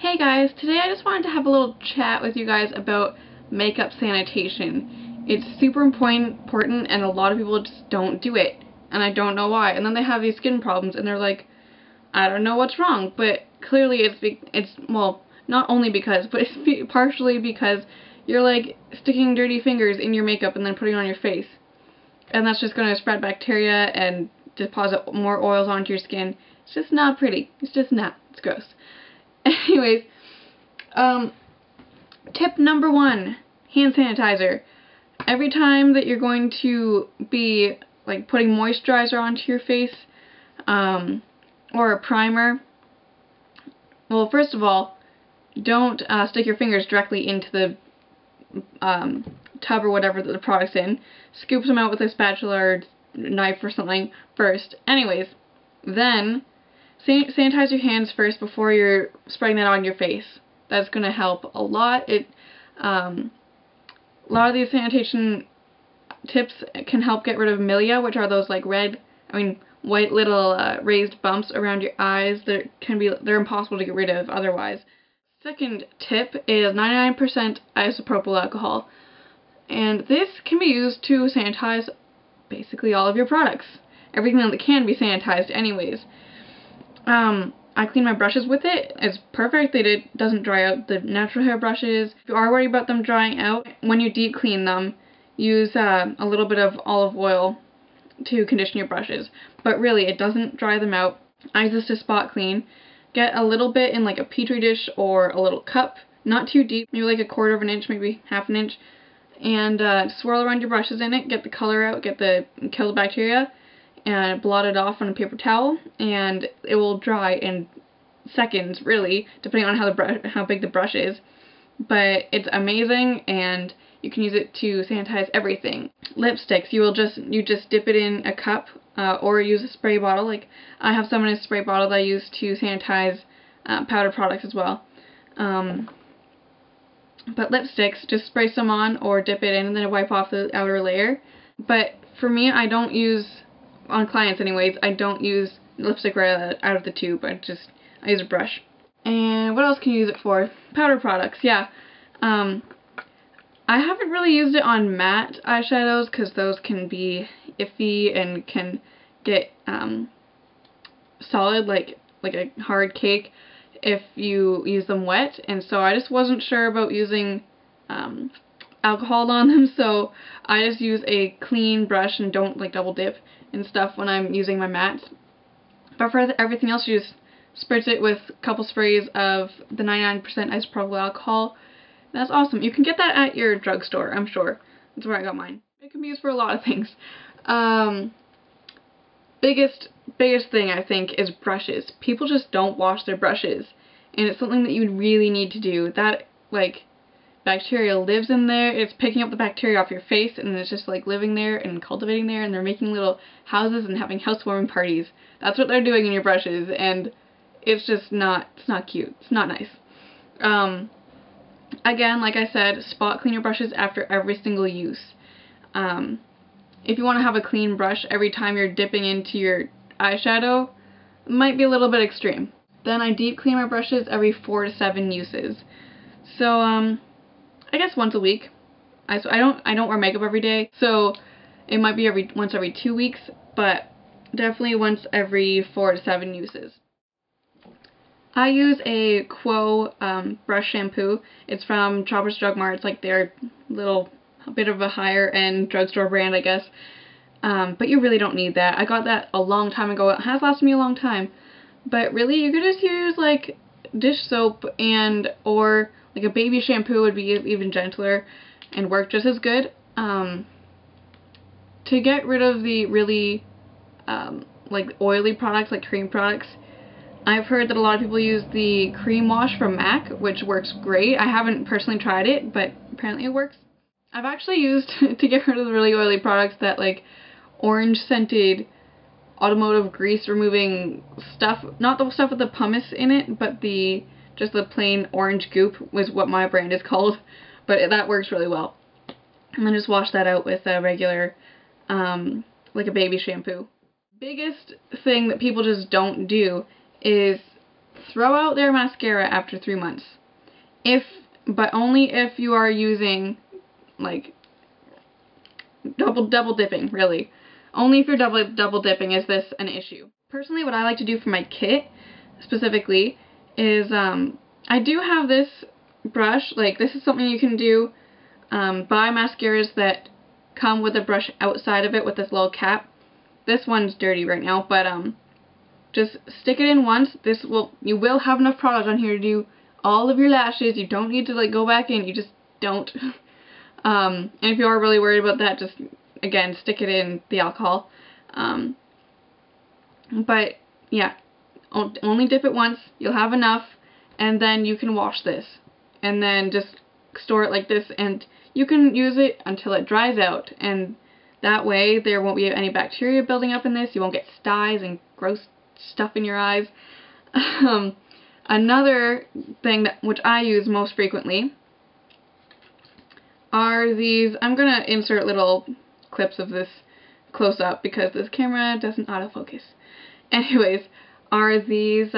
Hey guys, today I just wanted to have a little chat with you guys about makeup sanitation. It's super important and a lot of people just don't do it, and I don't know why. And then they have these skin problems and they're like, I don't know what's wrong, but clearly it's well, not only because, but it's partially because you're like sticking dirty fingers in your makeup and then putting it on your face. And that's just going to spread bacteria and deposit more oils onto your skin. It's just not pretty. It's just not. It's gross. Anyways, tip number 1, hand sanitizer. Every time that you're going to be like putting moisturizer onto your face, or a primer, well, first of all, don't stick your fingers directly into the tub or whatever that the product's in. Scoop them out with a spatula or knife or something first. Anyways, then sanitize your hands first before you're spraying that on your face. That's going to help a lot. A lot of these sanitation tips can help get rid of milia, which are those like white little raised bumps around your eyes that they're impossible to get rid of otherwise. Second tip is 99% isopropyl alcohol, and this can be used to sanitize basically all of your products. Everything that can be sanitized anyways. I clean my brushes with it. It's perfect. It doesn't dry out the natural hair brushes. If you are worried about them drying out, when you deep clean them, use a little bit of olive oil to condition your brushes. But really, it doesn't dry them out. I use this to spot clean. Get a little bit in like a petri dish or a little cup, not too deep, maybe like 1/4 of an inch, maybe half an inch, and swirl around your brushes in it, get the color out, kill the bacteria, and blot it off on a paper towel, and it will dry in seconds, really, depending on how big the brush is. But it's amazing, and you can use it to sanitize everything. Lipsticks, you just dip it in a cup, or use a spray bottle. Like I have some in a spray bottle that I use to sanitize powder products as well. But lipsticks, just spray some on or dip it in and then wipe off the outer layer. But for me, I don't use, on clients anyways, I don't use lipstick right out of the tube. I use a brush. And what else can you use it for? Powder products, yeah. I haven't really used it on matte eyeshadows because those can be iffy and can get solid like a hard cake if you use them wet, and so I just wasn't sure about using alcohol on them, so I just use a clean brush and don't like double dip and stuff when I'm using my mattes. But for everything else, you just spritz it with a couple sprays of the 99% isopropyl alcohol. That's awesome. You can get that at your drugstore, I'm sure. That's where I got mine. It can be used for a lot of things. Biggest thing I think is brushes. People just don't wash their brushes, and it's something that you really need to do. That like bacteria lives in there. It's picking up the bacteria off your face, and it's just like living there and cultivating there, and they're making little houses and having housewarming parties. That's what they're doing in your brushes, and it's just not cute. It's not nice. Again, like I said, spot clean your brushes after every single use. If you want to have a clean brush every time you're dipping into your eyeshadow, it might be a little bit extreme. Then I deep clean my brushes every 4 to 7 uses. So, I guess once a week. I don't wear makeup every day, so it might be once every 2 weeks, but definitely once every 4 to 7 uses. I use a Quo brush shampoo. It's from Shoppers Drug Mart. It's like their a bit of a higher end drugstore brand, I guess. But you really don't need that. I got that a long time ago. It has lasted me a long time. But really, you could just use like dish soap or like a baby shampoo would be even gentler and work just as good. To get rid of the really like oily products, like cream products, I've heard that a lot of people use the cream wash from MAC, which works great. I haven't personally tried it, but apparently it works. I've actually used, to get rid of the really oily products, that like orange scented automotive grease removing stuff. Not the stuff with the pumice in it, but just the plain orange goop was what my brand is called. But that works really well. And then just wash that out with a regular, like a baby shampoo. Biggest thing that people just don't do is throw out their mascara after 3 months. But only if you are using, like, double dipping, really. Only if you're double dipping is this an issue. Personally, what I like to do for my kit, specifically, is, I do have this brush. Like, this is something you can do, buy mascaras that come with a brush outside of it with this little cap. This one's dirty right now, but, just stick it in once. You will have enough product on here to do all of your lashes. You don't need to, like, go back in. You just don't. And if you are really worried about that, just, again, stick it in the alcohol. But, yeah, only dip it once. You'll have enough, and then you can wash this. And then just store it like this, and you can use it until it dries out. And that way, there won't be any bacteria building up in this. You won't get styes and gross stuff in your eyes. Another thing which I use most frequently are these. I'm gonna insert little clips of this close up because this camera doesn't autofocus. Anyways, are these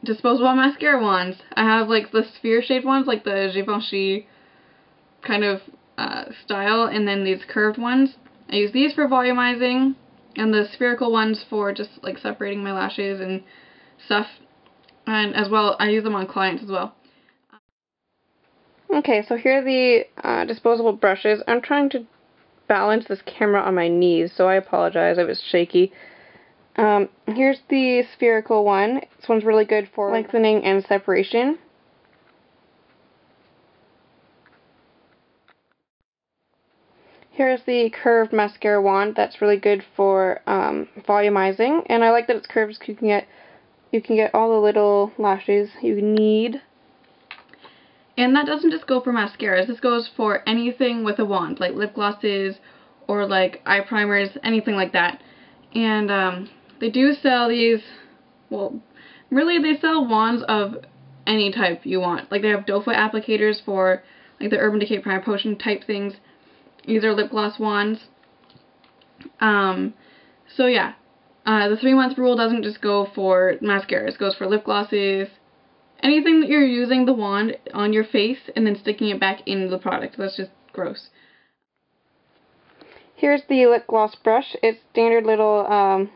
disposable mascara wands. I have like the sphere shaped ones, like the Givenchy kind of style, and then these curved ones. I use these for volumizing, and the spherical ones for just like separating my lashes and stuff. And as well, I use them on clients as well. Okay, so here are the disposable brushes. I'm trying to balance this camera on my knees, so I apologize if it's shaky. Here's the spherical one. This one's really good for lengthening and separation. Here's the curved mascara wand. That's really good for volumizing, and I like that it's curved so you can get all the little lashes you need. And that doesn't just go for mascaras. This goes for anything with a wand, like lip glosses or like eye primers, anything like that. And they do sell these, well, really they sell wands of any type you want. Like they have doe foot applicators for like the Urban Decay Prime Potion type things. These are lip gloss wands. So yeah, the 3-month rule doesn't just go for mascaras. It goes for lip glosses, anything that you're using the wand on your face and then sticking it back into the product. That's just gross. Here's the lip gloss brush. It's standard little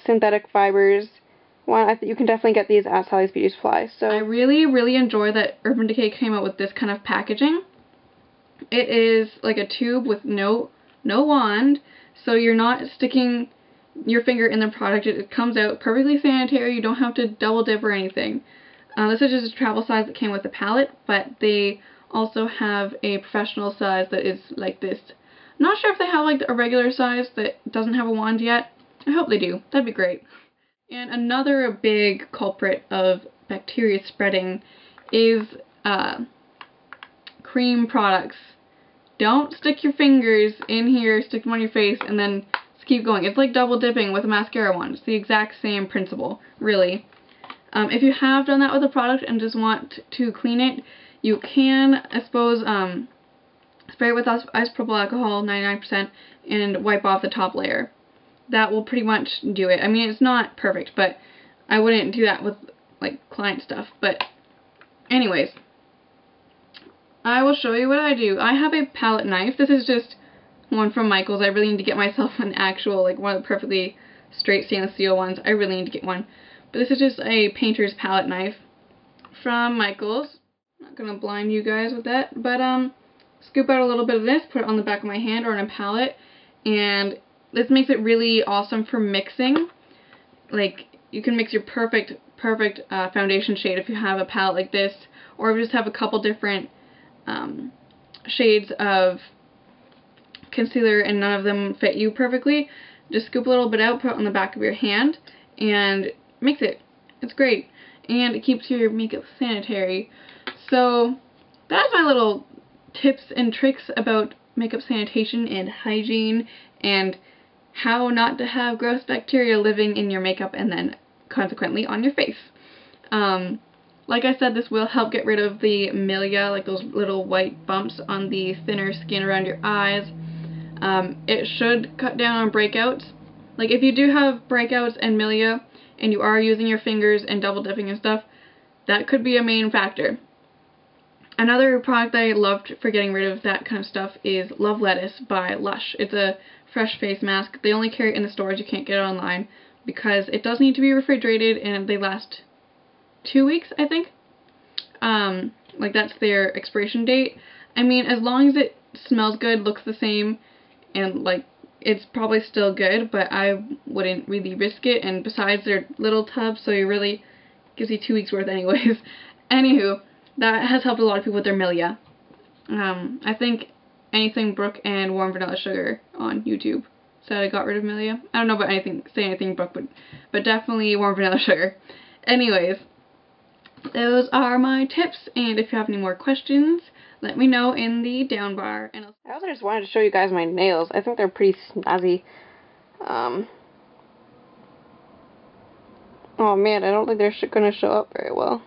synthetic fibers one. You can definitely get these at Sally's Beauty Supply. So I really enjoy that Urban Decay came out with this kind of packaging. It is like a tube with no wand, so you're not sticking your finger in the product. It comes out perfectly sanitary. You don't have to double dip or anything. This is just a travel size that came with the palette, but they also have a professional size that is like this. I'm not sure if they have like a regular size that doesn't have a wand yet. I hope they do. That'd be great. And another big culprit of bacteria spreading is cream products. Don't stick your fingers in here, stick them on your face, and then just keep going. It's like double dipping with a mascara wand. It's the exact same principle, really. If you have done that with a product and just want to clean it, you can, I suppose, spray it with isopropyl alcohol, 99%, and wipe off the top layer. That will pretty much do it. I mean, it's not perfect, but I wouldn't do that with, like, client stuff. But anyways, I will show you what I do. I have a palette knife. This is just one from Michael's. I really need to get myself an actual, like, one of the perfectly straight stainless steel ones. I really need to get one. But this is just a painter's palette knife from Michael's. I'm not going to blind you guys with that. But, scoop out a little bit of this, put it on the back of my hand or on a palette, and this makes it really awesome for mixing. Like, you can mix your perfect foundation shade if you have a palette like this, or if you just have a couple different shades of concealer and none of them fit you perfectly. Just scoop a little bit out, put it on the back of your hand, and mix it. It's great. And it keeps your makeup sanitary. So, that's my little tips and tricks about makeup sanitation and hygiene and how not to have gross bacteria living in your makeup and then consequently on your face. Like I said, this will help get rid of the milia, like those little white bumps on the thinner skin around your eyes. It should cut down on breakouts. Like if you do have breakouts and milia, and you are using your fingers and double dipping and stuff, that could be a main factor. Another product I loved for getting rid of that kind of stuff is Love Lettuce by Lush. It's a fresh face mask. They only carry it in the stores. You can't get it online because it does need to be refrigerated, and they last 2 weeks, I think. Like, that's their expiration date. I mean, as long as it smells good, looks the same, and like, it's probably still good, but I wouldn't really risk it. And besides, they're little tubs, so it really gives you 2 weeks worth anyways. Anywho, that has helped a lot of people with their milia. I think Anything Brooke and Warm Vanilla Sugar on YouTube said I got rid of milia. I don't know about anything Brooke, but definitely Warm Vanilla Sugar. Anyways, those are my tips, and if you have any more questions, let me know in the down bar. And I also just wanted to show you guys my nails. I think they're pretty snazzy. Oh man, I don't think they're going to show up very well.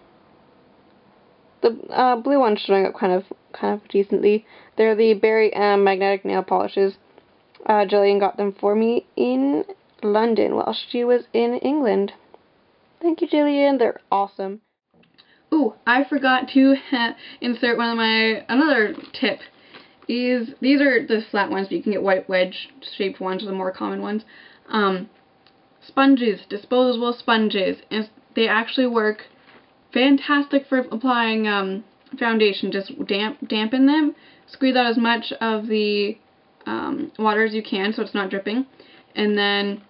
The blue one's showing up kind of decently. They're the Berry magnetic nail polishes. Jillian got them for me in London while she was in England. Thank you, Jillian. They're awesome. Ooh, I forgot to insert another tip. These are the flat ones, but you can get white wedge shaped ones, or the more common ones. Sponges, disposable sponges, and they actually work fantastic for applying foundation. Just dampen them, squeeze out as much of the water as you can so it's not dripping, and then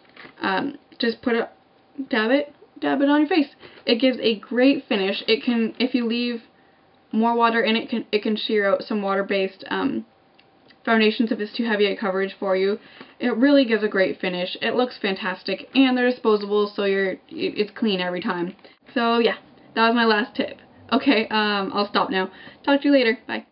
just dab it on your face. It gives a great finish. It can, if you leave more water in it, it can shear out some water-based foundations if it's too heavy a coverage for you. It really gives a great finish. It looks fantastic, and they're disposable, so it's clean every time. So yeah, that was my last tip. Okay, I'll stop now. Talk to you later. Bye.